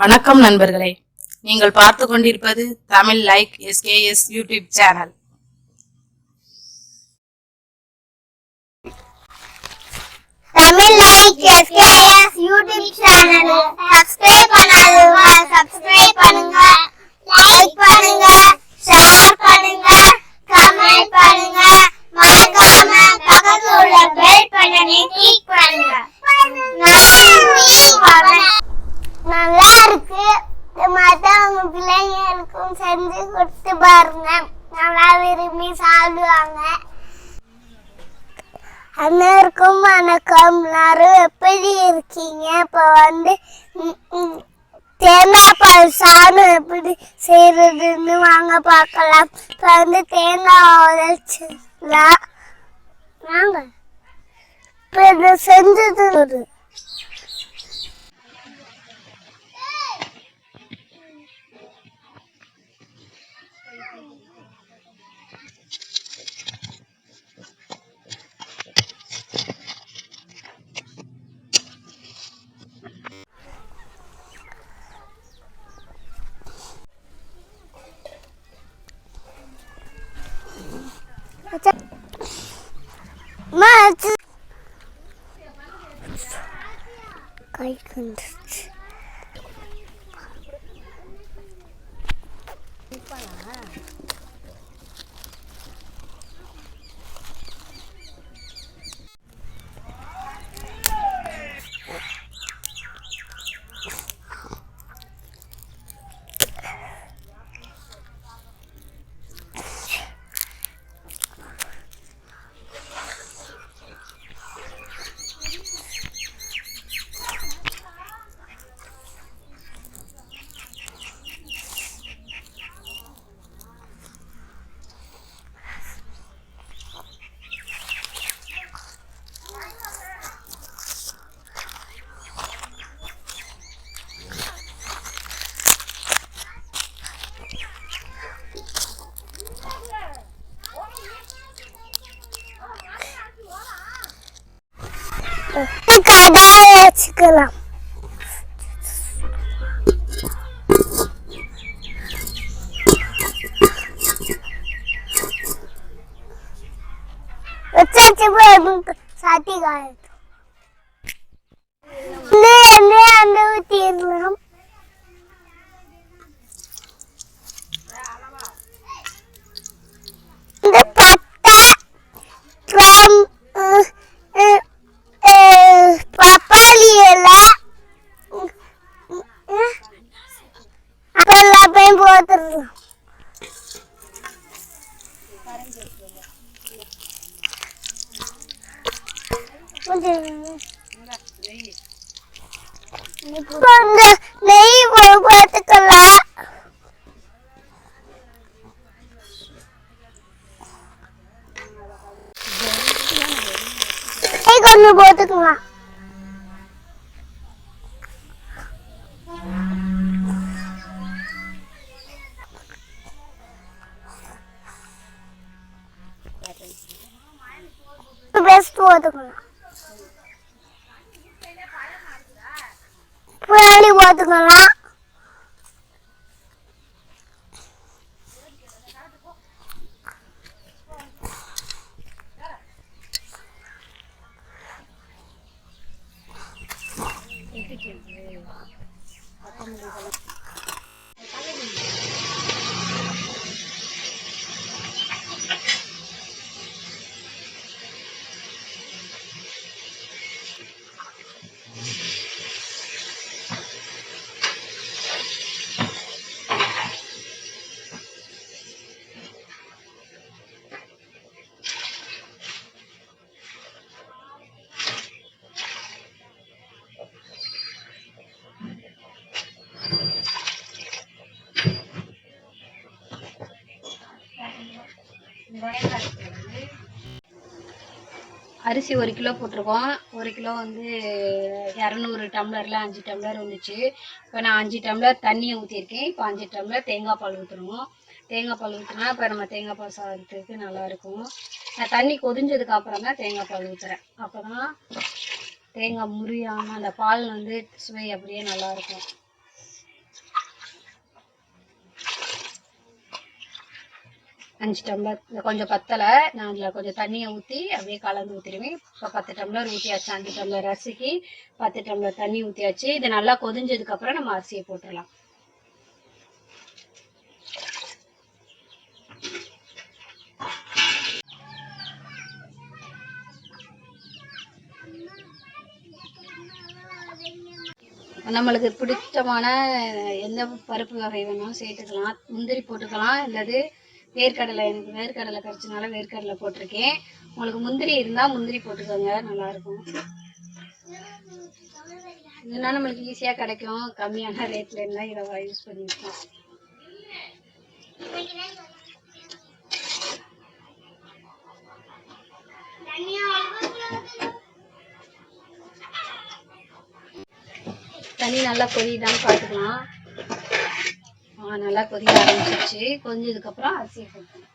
வணக்கம் நண்பர்களே, நீங்கள் பார்த்து கொண்டிருப்பது Tamil like s.k.s YouTube channel. Tamil like s.k.s YouTube சேனலை சப்ஸ்கிரைப் பண்ணாதவங்க சப்ஸ்கிரைப் பண்ணுங்க, லைக் பண்ணுங்க, ஷேர் பண்ணுங்க, கமெண்ட் பண்ணுங்க, மறக்காம பக்கத்துல உள்ள பெல் பட்டனை கிளிக் பண்ணுங்க. நல்லா இருக்கு. மற்றவங்க பிள்ளைங்களுக்கும் செஞ்சு கொடுத்து பாருங்க, நல்லா விரும்பி சாப்பிடுவாங்க. அனைவருக்கும் வணக்கம். எல்லாரும் எப்படி இருக்கீங்க? இப்போ தேங்காய் பால் சாதம் எப்படி செய்யறதுன்னு வாங்க பார்க்கலாம். இப்போ தேங்காய் உடைச்சிடலாம். வாங்க இப்போ இதை செஞ்சது. கை கண்டுச்சு. கடாயை வச்சுக்கலாம். சாத்தி காயம் ஊற்றிடலாம். இந்த பட்டை பப்பாளி இலை அப்புறம் எல்லாத்தையும் போட்டுடலாம். நெய் போட்டுக்கலாம். கொஞ்சம் போட்டுக்கலாம். பெஸ்ட் போட்டுக்கலாம். புளி போட்டுக்கலாம். அரிசி 1 கிலோ போட்டிருக்கோம். 1 கிலோ 200 டம்ளரில் 5 டம்ளர் வந்துச்சு. இப்போ நான் 5 டம்ளர் தண்ணியை ஊற்றிருக்கேன். இப்போ 5 டம்ளர் தேங்காய் பால் ஊற்றணும். தேங்காய் பால் ஊற்றினா இப்போ நம்ம தேங்காய் பால் சாதத்துக்கு நல்லாயிருக்கும். நான் தண்ணி கொதிஞ்சதுக்கு அப்புறம் தான் தேங்காய் பால் ஊற்றுறேன். அப்போ தான் தேங்காய் முறியாமல் அந்த பால் சுவை அப்படியே நல்லாயிருக்கும். 5 டம்ளர் கொஞ்சம் பத்தலை, நான் அதில் கொஞ்சம் தண்ணியை ஊற்றி அப்படியே கலந்து ஊற்றிடுவேன். இப்போ 10 டம்ளர் ஊற்றியாச்சு. 5 டம்ளர் அரிசிக்கு 10 டம்ளர் தண்ணி ஊற்றியாச்சு. இது நல்லா கொதிஞ்சதுக்கப்புறம் நம்ம அரிசியை போட்டுடலாம். நம்மளுக்கு பிடிச்சமான எந்த பருப்பு வகை வேணாலும் சேர்த்துக்கலாம். முந்திரி போட்டுக்கலாம், இல்லது வேர்க்கடலை. எனக்கு வேர்க்கடலை கரைச்சனால வேர்க்கடலை போட்டிருக்கேன். உங்களுக்கு முந்திரி இருந்தால் முந்திரி போட்டுக்கோங்க, நல்லாயிருக்கும். இதனால் நம்மளுக்கு ஈஸியாக கிடைக்கும், கம்மியான ரேட்டில் இருந்தால் இதை யூஸ் பண்ணிக்கலாம். தண்ணி நல்லா கொதிதான்னு பார்த்துக்கலாம். நல்லா கொதிக்க ஆரம்பிச்சிருச்சு. கொஞ்சதுக்கப்புறம் அரிசியை போட்டுக்கலாம்.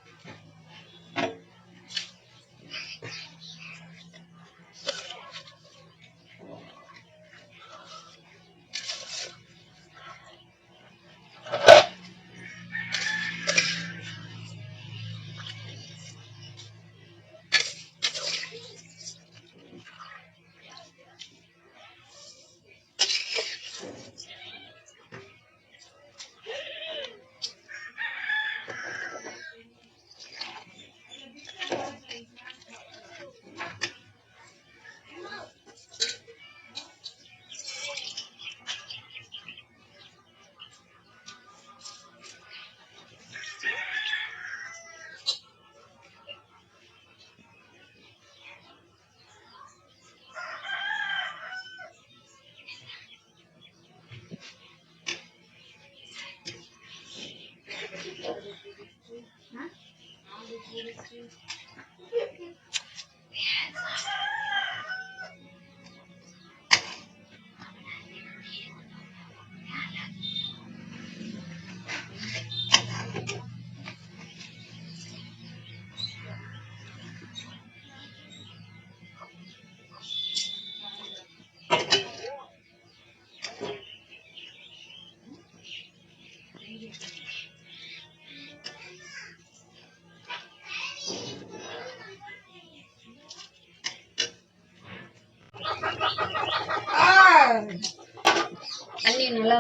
தண்ணி நல்லா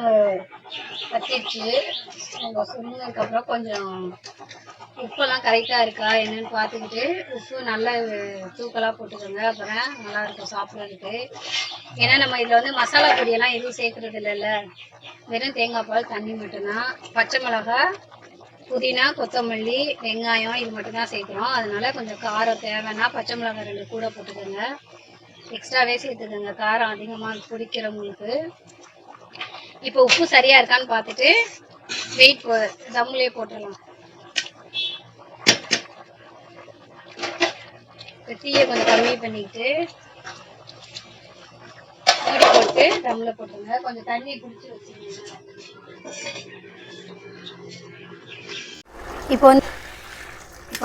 வத்திடுச்சு. நம்ம சொன்னதுக்கப்புறம் கொஞ்சம் உப்பெல்லாம் கரெக்டாக இருக்கா என்னன்னு பார்த்துக்கிட்டு உப்பு நல்லா தூக்கலாக போட்டுக்கோங்க. அப்புறம் நல்லாயிருக்கும் சாப்பிட்றதுக்கு. ஏன்னா நம்ம இதில் வந்து மசாலா பொடியெல்லாம் எதுவும் சேர்க்குறது இல்லைல்ல, வெறும் தேங்காய் பால், தண்ணி மட்டும்தான். பச்சை மிளகா, புதினா, கொத்தமல்லி, வெங்காயம் இது மட்டும்தான் சேர்க்குறோம். அதனால கொஞ்சம் காரம் தேவைன்னா பச்சை மிளகாய் 2 கூட போட்டுக்கோங்க, எக்ஸ்ட்ராவே சேர்த்துக்கோங்க காரம் அதிகமாக பிடிக்கிறவங்களுக்கு. இப்போ உப்பு சரியாக இருக்கான்னு பார்த்துட்டு வெயிட் தம்முலேயே போட்டுடலாம். தீயை கொஞ்சம் கம்மி பண்ணிக்கிட்டு மூடி போட்டு தம்மில் போட்டுருங்க. கொஞ்சம் தண்ணி குடிச்சு வச்சுக்கோங்க. இப்போ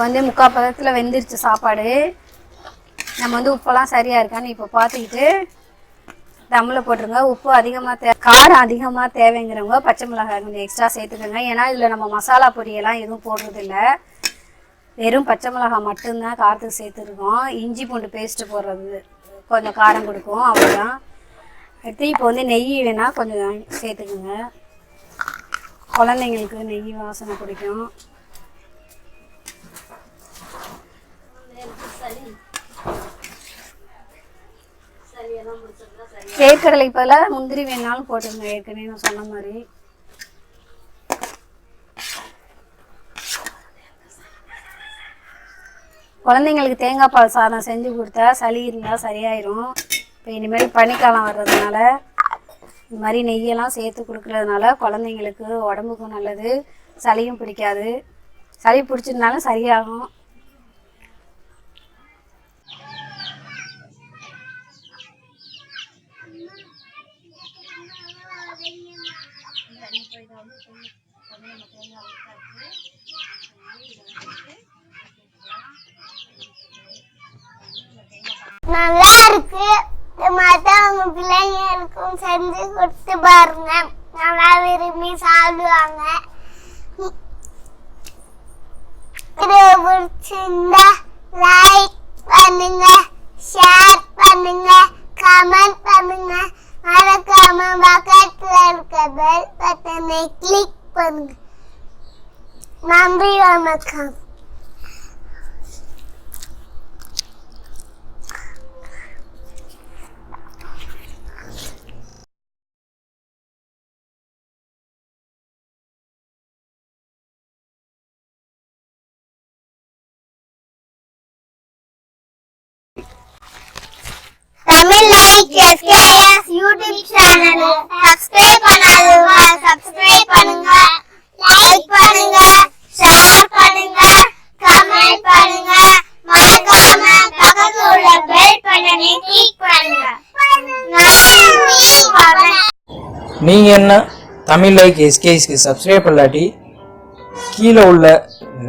வந்து 3/4 பதத்தில் வெந்துருச்சு சாப்பாடு. நம்ம வந்து உப்பெல்லாம் சரியாக இருக்கான்னு இப்போ பார்த்துக்கிட்டு தம்மில் போட்டுருங்க. உப்பு அதிகமாக காரம் அதிகமாக தேவைங்கிறவங்க பச்சை மிளகாய் கொஞ்சம் எக்ஸ்ட்ரா சேர்த்துக்கோங்க. ஏன்னா இதில் நம்ம மசாலா பொடியெல்லாம் எதுவும் போடுறதில்ல, வெறும் பச்சை மிளகாய் மட்டும்தான் காரத்துக்கு சேர்த்துருக்கோம். இஞ்சி பூண்டு பேஸ்ட்டு போடுறது கொஞ்சம் காரம் கொடுக்கும், அவ்வளோதான். அடுத்து இப்போ வந்து நெய் வேணால் கொஞ்சம் சேர்த்துக்குங்க, குழந்தைங்களுக்கு நெய் வாசனை பிடிக்கும். வேர்க்கடலை பதிலாக முந்திரி வேணாலும் போட்டுருங்க, ஏற்கனவே நான் சொன்ன மாதிரி. குழந்தைங்களுக்கு தேங்காய் பால் சாதம் செஞ்சு கொடுத்தா சளி இருந்தால் சரியாயிடும். இப்போ இனிமேல் பனிக்காலம் வர்றதுனால இந்த மாதிரி நெய்யெல்லாம் சேர்த்து கொடுக்குறதுனால குழந்தைங்களுக்கு உடம்புக்கும் நல்லது, சளியும் பிடிக்காது. சளி பிடிச்சிருந்தாலும் சரியாகும். நல்லா இருக்கு. இந்த மாதிரி உங்க பிள்ளைங்களுக்கும் செஞ்சு கொடுத்து பாருங்க, நல்லா விரும்பி சாப்பிடுவாங்க. பிடிச்சிருந்தா லைக் பண்ணுங்க, ஷேர் பண்ணுங்க, கமெண்ட் பண்ணுங்க. மறக்காம பக்கத்துல இருக்க பெல் பட்டனை கிளிக் பண்ணுங்க. நன்றி, வணக்கம். தமிழ் லைக் s.k.s யூடியூப் சேனலை சப்ஸ்கிரைப் பண்ணாதவங்க சப்ஸ்கிரைப் பண்ணுங்க, லைக் பண்ணுங்க, ஷேர் பண்ணுங்க, கமெண்ட் பண்ணுங்க. மறக்காம பக்கத்துல உள்ள பெல் பட்டனை கிளிக் பண்ணுங்க. நன்றி, வணக்கம். நீங்க என்ன தமிழ் லைக் s.k.s சப்ஸ்கிரைப் பண்ணாட்டி கீழே உள்ள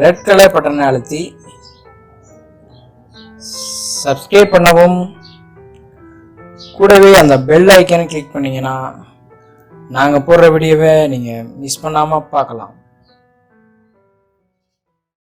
ரெட் கலர் பட்டனை அழுத்தி சப்ஸ்கிரைப் பண்ணவும், கூடவே அந்த பெல் ஐக்கனை கிளிக் பண்ணீங்கன்னா நாங்கள் போடுற வீடியோவை நீங்கள் மிஸ் பண்ணாமல் பார்க்கலாம்.